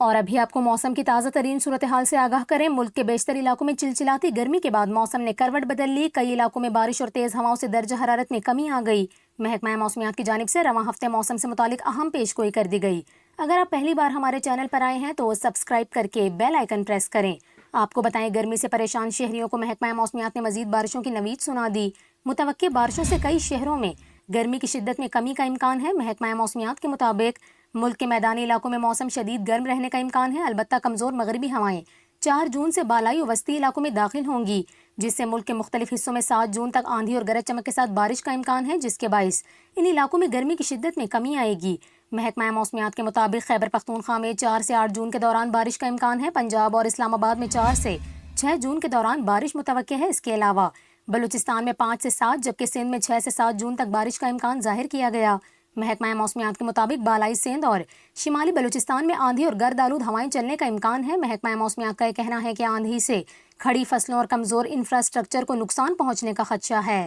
اور ابھی آپ کو موسم کی تازہ ترین صورتحال سے آگاہ کریں۔ ملک کے بیشتر علاقوں میں چلچلاتی گرمی کے بعد موسم نے کروٹ بدل لی۔ کئی علاقوں میں بارش اور تیز ہواؤں سے درجہ حرارت میں کمی آ گئی۔ محکمہ موسمیات کی جانب سے رواں ہفتے موسم سے متعلق اہم پیش گوئی کر دی گئی۔ اگر آپ پہلی بار ہمارے چینل پر آئے ہیں تو سبسکرائب کر کے بیل آئیکن پریس کریں۔ آپ کو بتائیں، گرمی سے پریشان شہریوں کو محکمہ موسمیات نے مزید بارشوں کی نوید سنا دی۔ متوقع بارشوں سے کئی شہروں میں گرمی کی شدت میں کمی کا امکان ہے۔ محکمہ موسمیات کے مطابق ملک کے میدانی علاقوں میں موسم شدید گرم رہنے کا امکان ہے، البتہ کمزور مغربی ہوائیں 4 جون سے بالائی و وسطی علاقوں میں داخل ہوں گی، جس سے ملک کے مختلف حصوں میں 7 جون تک آندھی اور گرج چمک کے ساتھ بارش کا امکان ہے، جس کے باعث ان علاقوں میں گرمی کی شدت میں کمی آئے گی۔ محکمہ موسمیات کے مطابق خیبر پختونخوا میں 4 سے 8 جون کے دوران بارش کا امکان ہے۔ پنجاب اور اسلام آباد میں 4 سے 6 جون کے دوران بارش متوقع ہے۔ اس کے علاوہ بلوچستان میں 5 سے 7 جبکہ سندھ میں 6 سے 7 جون تک بارش کا امکان ظاہر کیا گیا۔ محکمہ موسمیات کے مطابق بالائی سندھ اور شمالی بلوچستان میں آندھی اور گرد آلود ہوائیں چلنے کا امکان ہے۔ محکمہ موسمیات کا یہ کہنا ہے کہ آندھی سے کھڑی فصلوں اور کمزور انفراسٹرکچر کو نقصان پہنچنے کا خدشہ ہے۔